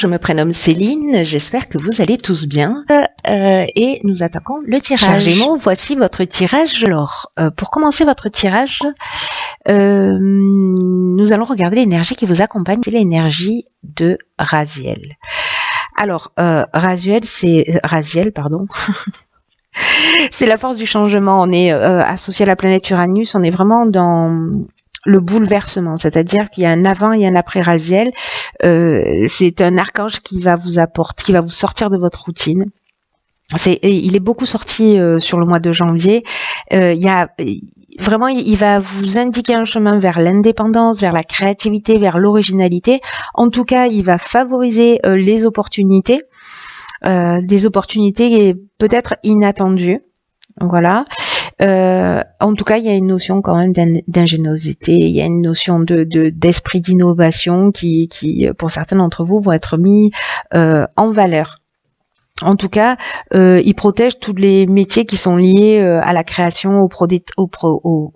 Je me prénomme Céline, j'espère que vous allez tous bien et nous attaquons le tirage. Chers Gémeaux, voici votre tirage. Alors, pour commencer votre tirage, nous allons regarder l'énergie qui vous accompagne. C'est l'énergie de Raziel. Alors, Raziel, pardon. C'est la force du changement. On est associé à la planète Uranus. On est vraiment dans le bouleversement, c'est-à-dire qu'il y a un avant et un après Raziel. C'est un archange qui va vous apporter, qui va vous sortir de votre routine. Il est beaucoup sorti sur le mois de janvier. Il va vous indiquer un chemin vers l'indépendance, vers la créativité, vers l'originalité. En tout cas, il va favoriser les opportunités, des opportunités peut-être inattendues. Voilà. En tout cas, il y a une notion quand même d'ingéniosité, il y a une notion d'esprit d'innovation qui, pour certains d'entre vous, vont être mis en valeur. En tout cas, il protège tous les métiers qui sont liés à la création, au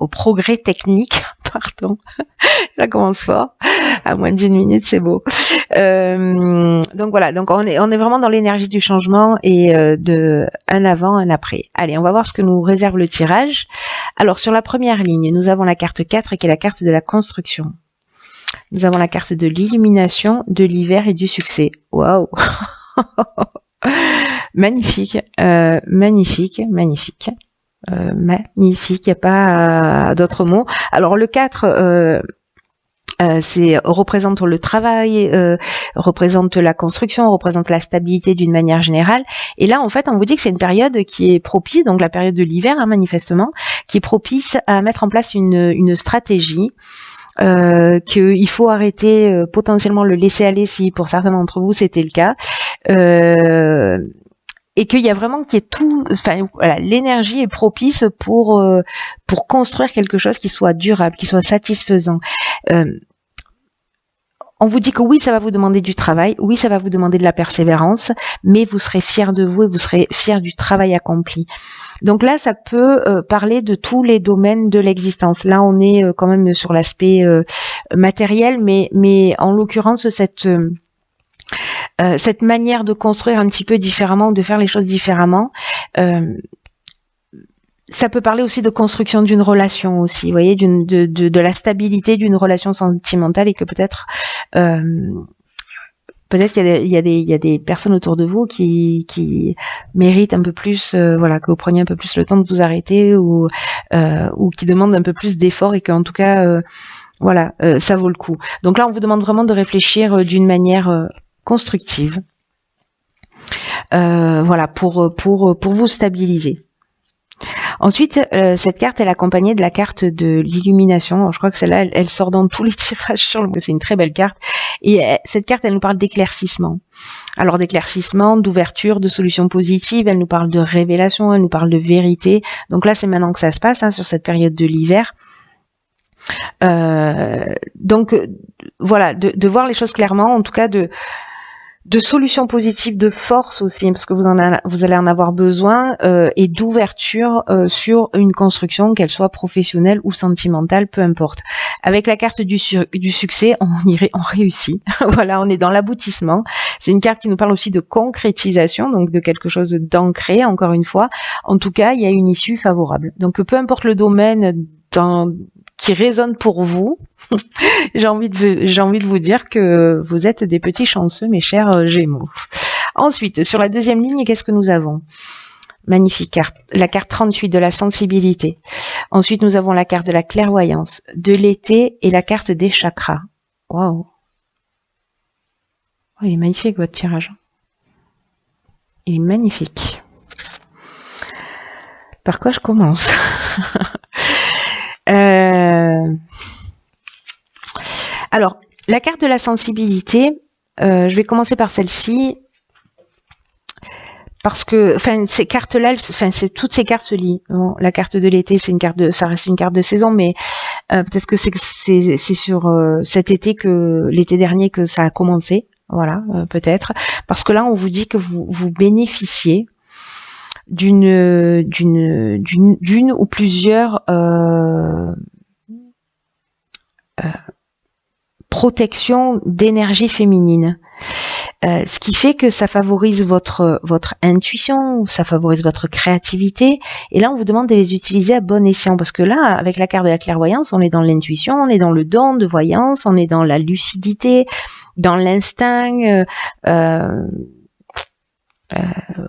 progrès technique. Pardon, ça commence fort. À moins d'1 minute, c'est beau. Donc voilà, donc on est vraiment dans l'énergie du changement et de un avant, un après. Allez, on va voir ce que nous réserve le tirage. Alors sur la première ligne, nous avons la carte 4 qui est la carte de la construction. Nous avons la carte de l'illumination, de l'hiver et du succès. Waouh. Magnifique, magnifique, magnifique. Magnifique, il n'y a pas d'autres mots. Alors le 4, représente le travail, représente la construction, représente la stabilité d'une manière générale. Et là, en fait, on vous dit que c'est une période qui est propice, donc la période de l'hiver, hein, manifestement, qui est propice à mettre en place une stratégie. Qu'il faut arrêter potentiellement le laisser aller si pour certains d'entre vous c'était le cas. Et qu'il y a vraiment voilà, l'énergie est propice pour construire quelque chose qui soit durable, qui soit satisfaisant. On vous dit que oui, ça va vous demander du travail, oui, ça va vous demander de la persévérance, mais vous serez fiers de vous et vous serez fiers du travail accompli. Donc là, ça peut parler de tous les domaines de l'existence. Là, on est quand même sur l'aspect matériel, mais en l'occurrence, cette manière de construire un petit peu différemment, de faire les choses différemment, ça peut parler aussi de construction d'une relation aussi, vous voyez, de la stabilité d'une relation sentimentale et que peut-être il y a des personnes autour de vous qui méritent un peu plus, voilà, que vous preniez un peu plus le temps de vous arrêter ou qui demandent un peu plus d'efforts et qu'en tout cas, voilà, ça vaut le coup. Donc là, on vous demande vraiment de réfléchir d'une manière constructive, voilà, pour vous stabiliser. Ensuite, cette carte est accompagnée de la carte de l'illumination. Je crois que celle-là, elle sort dans tous les tirages sur le mois. C'est une très belle carte. Et cette carte, elle nous parle d'éclaircissement. Alors d'éclaircissement, d'ouverture, de solutions positives. Elle nous parle de révélation, elle nous parle de vérité. Donc là, c'est maintenant que ça se passe, hein, sur cette période de l'hiver. Donc voilà, de voir les choses clairement, en tout cas de solutions positives, de force aussi, parce que vous allez en avoir besoin, et d'ouverture sur une construction, qu'elle soit professionnelle ou sentimentale, peu importe. Avec la carte du succès, on réussit. Voilà, on est dans l'aboutissement. C'est une carte qui nous parle aussi de concrétisation, donc de quelque chose d'ancré, encore une fois. En tout cas, il y a une issue favorable. Donc peu importe le domaine qui résonne pour vous, j'ai envie de vous dire que vous êtes des petits chanceux, mes chers Gémeaux. Ensuite, sur la deuxième ligne, qu'est-ce que nous avons? Magnifique carte, la carte 38 de la sensibilité. Ensuite, nous avons la carte de la clairvoyance, de l'été et la carte des chakras. Waouh! Oh, il est magnifique votre tirage. Il est magnifique. Par quoi je commence? Alors, la carte de la sensibilité, je vais commencer par celle-ci, parce que, ces cartes-là, toutes ces cartes se lient. Bon, la carte de l'été, ça reste une carte de saison, mais peut-être que c'est sur cet été l'été dernier que ça a commencé, voilà, peut-être, parce que là, on vous dit que vous bénéficiez d'une ou plusieurs protection d'énergie féminine. Ce qui fait que ça favorise votre intuition, ça favorise votre créativité. Et là, on vous demande de les utiliser à bon escient. Parce que là, avec la carte de la clairvoyance, on est dans l'intuition, on est dans le don de voyance, on est dans la lucidité, dans l'instinct.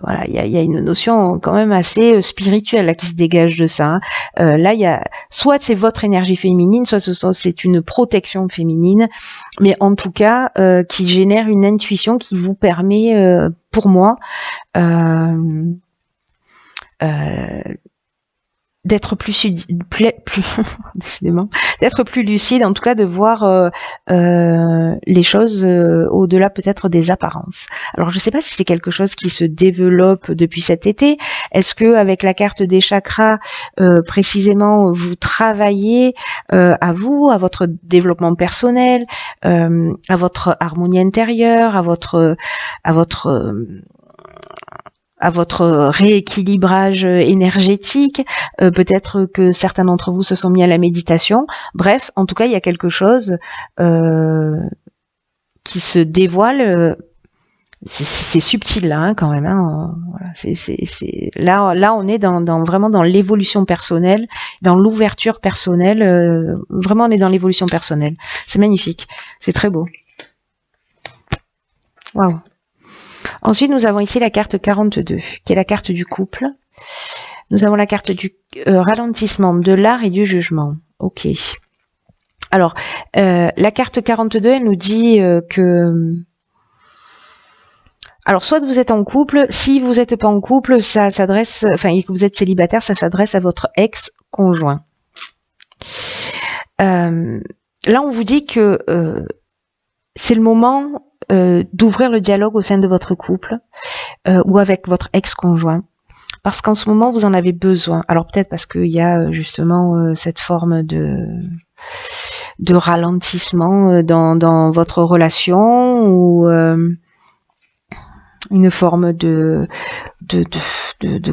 Voilà, il y a une notion quand même assez spirituelle là, qui se dégage de ça. Là, il y a soit c'est votre énergie féminine, soit c'est une protection féminine, mais en tout cas qui génère une intuition qui vous permet, pour moi, d'être plus décidément, d'être plus lucide, en tout cas de voir les choses au-delà peut-être des apparences. Alors je ne sais pas si c'est quelque chose qui se développe depuis cet été. Est-ce que avec la carte des chakras précisément vous travaillez à vous, à votre développement personnel, à votre harmonie intérieure, à votre rééquilibrage énergétique, peut-être que certains d'entre vous se sont mis à la méditation. Bref, en tout cas, il y a quelque chose qui se dévoile. C'est subtil là, quand même. Hein. Voilà, là, on est vraiment dans l'évolution personnelle, dans l'ouverture personnelle. Vraiment, on est dans l'évolution personnelle. C'est magnifique. C'est très beau. Waouh. Ensuite, nous avons ici la carte 42, qui est la carte du couple. Nous avons la carte du ralentissement, de l'art et du jugement. Ok. Alors, la carte 42, elle nous dit que... Alors, soit vous êtes en couple, si vous n'êtes pas en couple, ça s'adresse... Enfin, et que vous êtes célibataire, ça s'adresse à votre ex-conjoint. Là, on vous dit que c'est le moment... d'ouvrir le dialogue au sein de votre couple ou avec votre ex-conjoint, parce qu'en ce moment vous en avez besoin. Alors peut-être parce qu'il y a justement cette forme de ralentissement dans votre relation, ou une forme de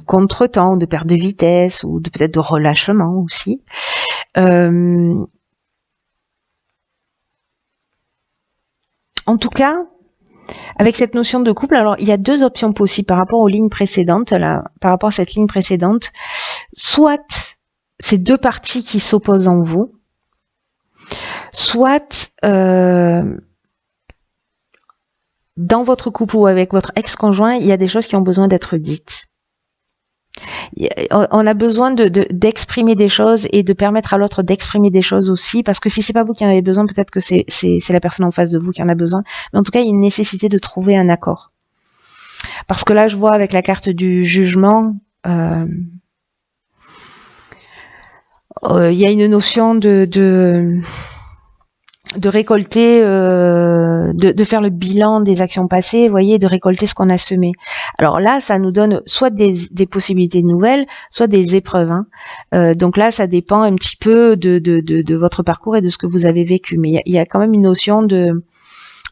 contretemps, de perte de vitesse, ou peut-être de relâchement aussi. En tout cas, avec cette notion de couple, alors il y a deux options possibles par rapport aux lignes précédentes, là, par rapport à cette ligne précédente. Soit c'est deux parties qui s'opposent en vous, soit dans votre couple ou avec votre ex-conjoint, il y a des choses qui ont besoin d'être dites. On a besoin d'exprimer des choses et de permettre à l'autre d'exprimer des choses aussi, parce que si c'est pas vous qui en avez besoin, peut-être que c'est la personne en face de vous qui en a besoin, mais en tout cas il y a une nécessité de trouver un accord. Parce que là je vois avec la carte du jugement, il y a une notion de récolter, de faire le bilan des actions passées, vous voyez, de récolter ce qu'on a semé. Alors là, ça nous donne soit des possibilités nouvelles, soit des épreuves. Hein. Donc là, ça dépend un petit peu de votre parcours et de ce que vous avez vécu. Mais il y a quand même une notion de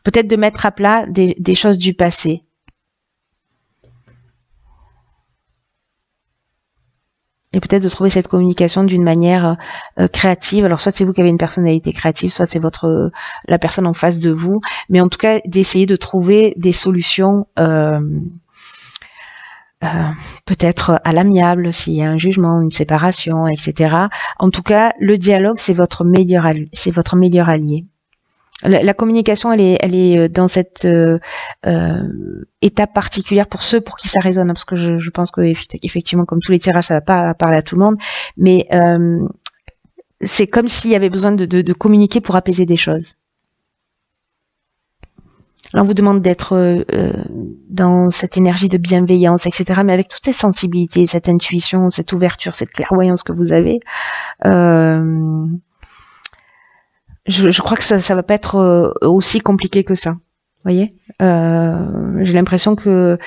peut-être de mettre à plat des choses du passé. Et peut-être de trouver cette communication d'une manière créative. Alors soit c'est vous qui avez une personnalité créative, soit c'est la personne en face de vous. Mais en tout cas, d'essayer de trouver des solutions peut-être à l'amiable s'il y a un jugement, une séparation, etc. En tout cas, le dialogue, c'est votre meilleur allié. La communication, elle est dans cette étape particulière pour ceux pour qui ça résonne, parce que je pense que effectivement, comme tous les tirages, ça va pas parler à tout le monde, mais c'est comme s'il y avait besoin de communiquer pour apaiser des choses. Là, on vous demande d'être dans cette énergie de bienveillance, etc., mais avec toutes ces sensibilités, cette intuition, cette ouverture, cette clairvoyance que vous avez. Je crois que ça va pas être aussi compliqué que ça. Vous voyez, j'ai l'impression que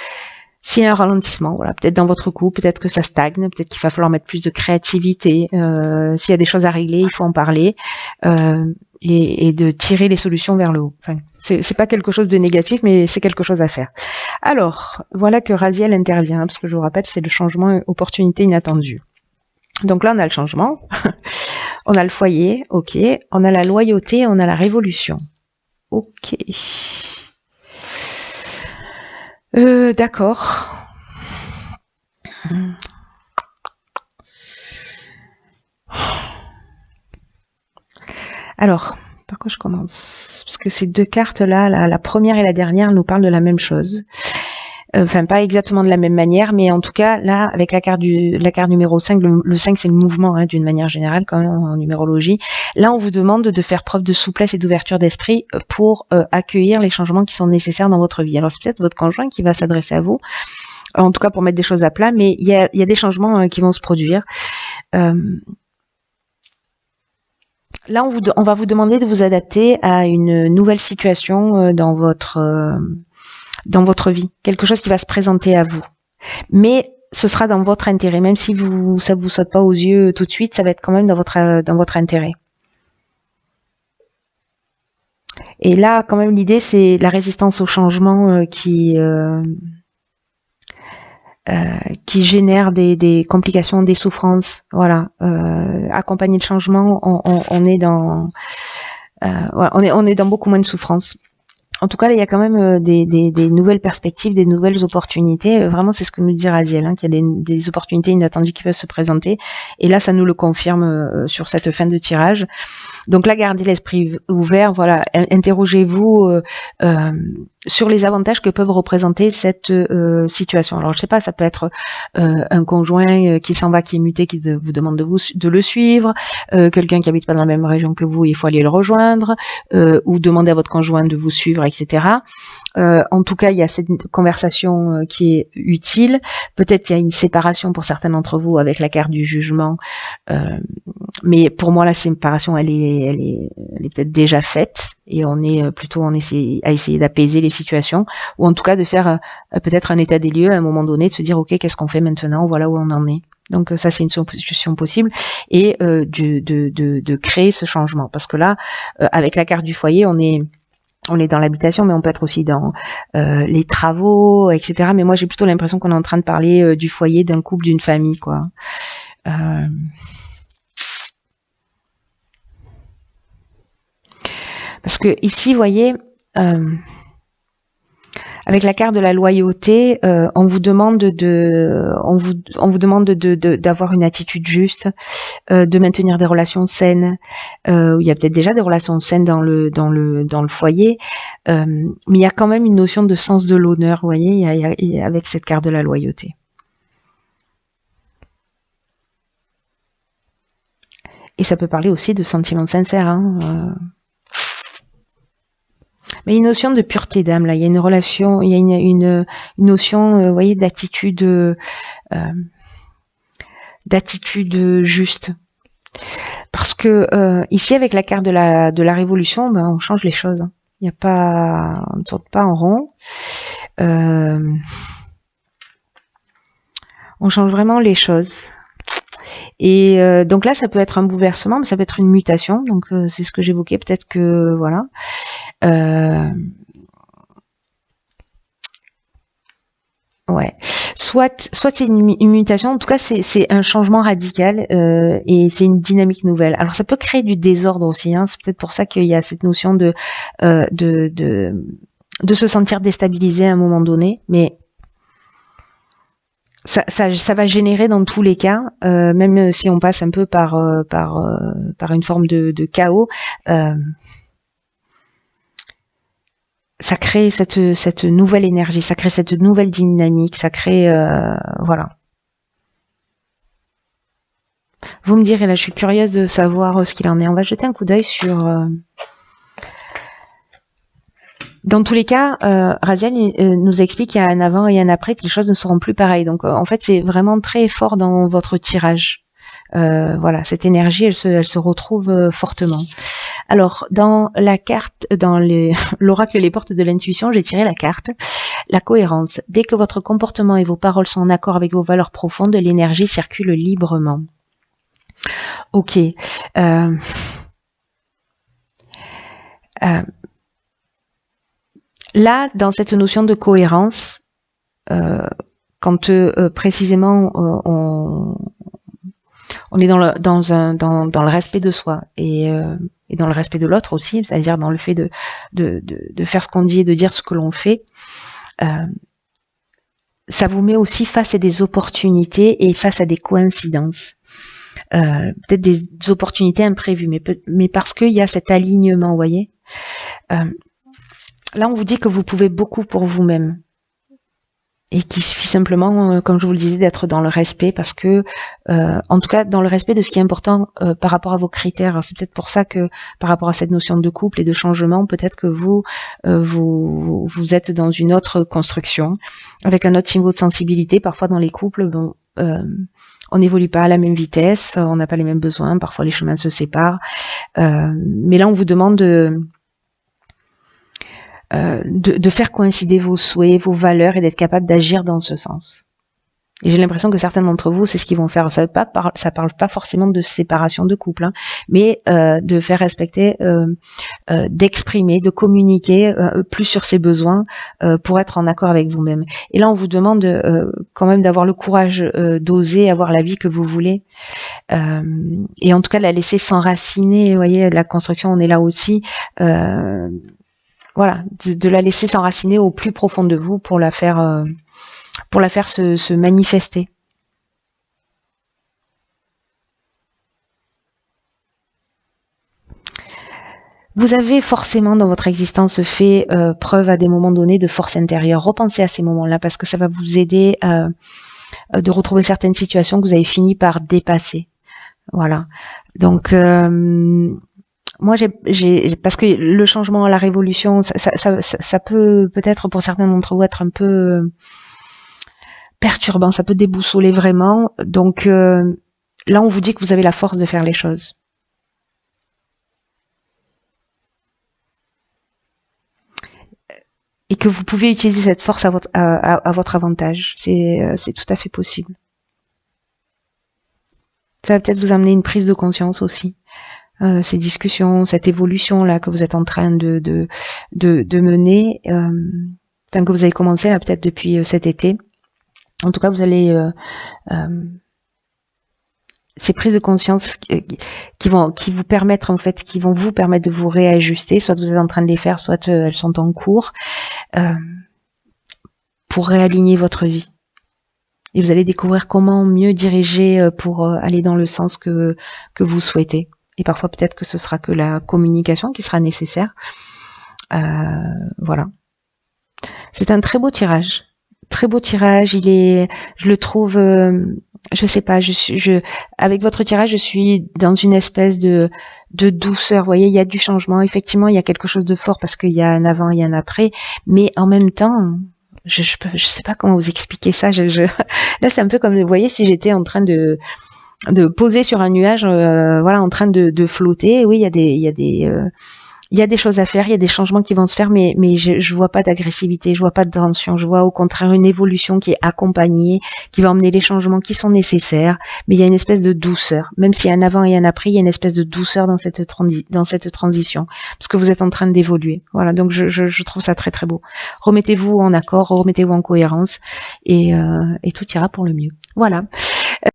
s'il y a un ralentissement, voilà, peut-être dans votre couple, peut-être que ça stagne, peut-être qu'il va falloir mettre plus de créativité. S'il y a des choses à régler, il faut en parler et de tirer les solutions vers le haut. Enfin, c'est pas quelque chose de négatif, mais c'est quelque chose à faire. Alors, voilà que Raziel intervient, parce que je vous rappelle, c'est le changement opportunité inattendue. Donc là, on a le changement. On a le foyer, ok. On a la loyauté, on a la révolution. Ok. D'accord. Alors, par quoi je commence? Parce que ces deux cartes-là, la première et la dernière, nous parlent de la même chose. Enfin, pas exactement de la même manière, mais en tout cas, là, avec la carte numéro 5, le 5, c'est le mouvement, hein, d'une manière générale, quand même, en numérologie. Là, on vous demande de faire preuve de souplesse et d'ouverture d'esprit pour accueillir les changements qui sont nécessaires dans votre vie. Alors, c'est peut-être votre conjoint qui va s'adresser à vous, en tout cas pour mettre des choses à plat, mais il y a des changements qui vont se produire. Là, on va vous demander de vous adapter à une nouvelle situation dans votre vie, quelque chose qui va se présenter à vous. Mais ce sera dans votre intérêt, même si ça vous saute pas aux yeux tout de suite, ça va être quand même dans votre intérêt. Et là, quand même, l'idée, c'est la résistance au changement qui génère des complications, des souffrances. Voilà, accompagner le changement, on est dans on est dans beaucoup moins de souffrances. En tout cas, là, il y a quand même des nouvelles perspectives, des nouvelles opportunités. Vraiment, c'est ce que nous dit Raziel, hein, qu'il y a des opportunités inattendues qui peuvent se présenter. Et là, ça nous le confirme sur cette fin de tirage. Donc là, gardez l'esprit ouvert. Voilà, interrogez-vous sur les avantages que peuvent représenter cette situation. Alors, je sais pas, ça peut être un conjoint qui s'en va, qui est muté, qui vous demande de le suivre, quelqu'un qui habite pas dans la même région que vous, il faut aller le rejoindre, ou demander à votre conjoint de vous suivre, etc. En tout cas, il y a cette conversation qui est utile. Peut-être il y a une séparation pour certains d'entre vous avec la carte du jugement, mais pour moi, la séparation, elle est peut-être déjà faite, et on est plutôt à essayer d'apaiser les situations, ou en tout cas de faire peut-être un état des lieux à un moment donné, de se dire ok, qu'est-ce qu'on fait maintenant, voilà où on en est. Donc ça, c'est une solution possible, et de créer ce changement, parce que là, avec la carte du foyer, on est dans l'habitation, mais on peut être aussi dans les travaux, etc. Mais moi, j'ai plutôt l'impression qu'on est en train de parler du foyer, d'un couple, d'une famille, quoi. Parce que ici, vous voyez, avec la carte de la loyauté, on vous demande d'avoir une attitude juste, de maintenir des relations saines. Il y a peut-être déjà des relations saines dans le foyer, mais il y a quand même une notion de sens de l'honneur, vous voyez, avec cette carte de la loyauté. Et ça peut parler aussi de sentiments sincères, hein. Mais une notion de pureté d'âme, là, il y a une relation, il y a une notion, vous voyez, d'attitude juste. Parce que ici, avec la carte de la révolution, ben, on change les choses. Hein. Il n'y a pas, on ne tourne pas en rond. On change vraiment les choses. Et donc là, ça peut être un bouleversement, mais ça peut être une mutation. Donc c'est ce que j'évoquais. Peut-être que voilà. Ouais. Soit c'est une mutation. En tout cas, c'est un changement radical et c'est une dynamique nouvelle. Alors ça peut créer du désordre aussi. Hein. C'est peut-être pour ça qu'il y a cette notion de se sentir déstabilisé à un moment donné, mais ça va générer dans tous les cas, même si on passe un peu par une forme de chaos, ça crée cette nouvelle énergie, ça crée cette nouvelle dynamique, ça crée voilà. Vous me direz, là je suis curieuse de savoir ce qu'il en est. On va jeter un coup d'œil sur... Dans tous les cas, Raziel nous explique qu'il y a un avant et un après, que les choses ne seront plus pareilles. Donc en fait, c'est vraiment très fort dans votre tirage. Voilà, cette énergie, elle se retrouve fortement. Alors, dans la carte, dans l'oracle Les Portes de l'intuition, j'ai tiré la carte, la cohérence. Dès que votre comportement et vos paroles sont en accord avec vos valeurs profondes, l'énergie circule librement. Ok. Là, dans cette notion de cohérence, quand précisément on est dans le respect de soi et dans le respect de l'autre aussi, c'est-à-dire dans le fait de faire ce qu'on dit et de dire ce que l'on fait, ça vous met aussi face à des opportunités et face à des coïncidences. Peut-être des opportunités imprévues, mais parce qu'il y a cet alignement, vous voyez. Là, on vous dit que vous pouvez beaucoup pour vous-même. Et qu'il suffit simplement, comme je vous le disais, d'être dans le respect, parce que, en tout cas, dans le respect de ce qui est important par rapport à vos critères. C'est peut-être pour ça que, par rapport à cette notion de couple et de changement, peut-être que vous êtes dans une autre construction, avec un autre niveau de sensibilité. Parfois, dans les couples, bon, on n'évolue pas à la même vitesse, on n'a pas les mêmes besoins, parfois les chemins se séparent. Mais là, on vous demande de faire coïncider vos souhaits, vos valeurs et d'être capable d'agir dans ce sens. Et j'ai l'impression que certains d'entre vous, c'est ce qu'ils vont faire. Ça parle pas forcément de séparation de couple, hein, mais de faire respecter, d'exprimer, de communiquer plus sur ses besoins pour être en accord avec vous-même. Et là, on vous demande quand même d'avoir le courage d'oser avoir la vie que vous voulez. Et en tout cas, de la laisser s'enraciner. Vous voyez, la construction, on est là aussi. Voilà, de la laisser s'enraciner au plus profond de vous pour la faire se manifester. Vous avez forcément dans votre existence fait preuve à des moments donnés de force intérieure. Repensez à ces moments-là parce que ça va vous aider de retrouver certaines situations que vous avez fini par dépasser. Voilà. Donc moi, parce que le changement, la révolution, ça peut peut-être pour certains d'entre vous être un peu perturbant, ça peut déboussoler vraiment. Donc là, on vous dit que vous avez la force de faire les choses. Et que vous pouvez utiliser cette force à votre avantage. C'est tout à fait possible. Ça va peut-être vous amener une prise de conscience aussi. Ces discussions, cette évolution là que vous êtes en train de mener, que vous avez commencé là peut-être depuis cet été. En tout cas, vous allez ces prises de conscience qui vont vous permettre en fait, qui vont vous permettre de vous réajuster. Soit vous êtes en train de les faire, soit elles sont en cours pour réaligner votre vie. Et vous allez découvrir comment mieux diriger pour aller dans le sens que vous souhaitez. Et parfois, peut-être que ce sera que la communication qui sera nécessaire. Voilà. C'est un très beau tirage. Très beau tirage. Je le trouve, je sais pas, avec votre tirage, je suis dans une espèce de douceur. Vous voyez, il y a du changement. Effectivement, il y a quelque chose de fort parce qu'il y a un avant et un après. Mais en même temps, je sais pas comment vous expliquer ça. Là, c'est un peu comme, vous voyez, si j'étais en train de poser sur un nuage, voilà, en train de flotter. Oui, il y a des choses à faire, il y a des changements qui vont se faire, mais je vois pas d'agressivité, je vois pas de tension, je vois au contraire une évolution qui est accompagnée, qui va emmener les changements qui sont nécessaires, mais il y a une espèce de douceur. Même s'il y a un avant et un après, il y a une espèce de douceur dans cette transition, parce que vous êtes en train d'évoluer. Voilà, donc je trouve ça très très beau. Remettez-vous en accord, remettez-vous en cohérence, et tout ira pour le mieux. Voilà.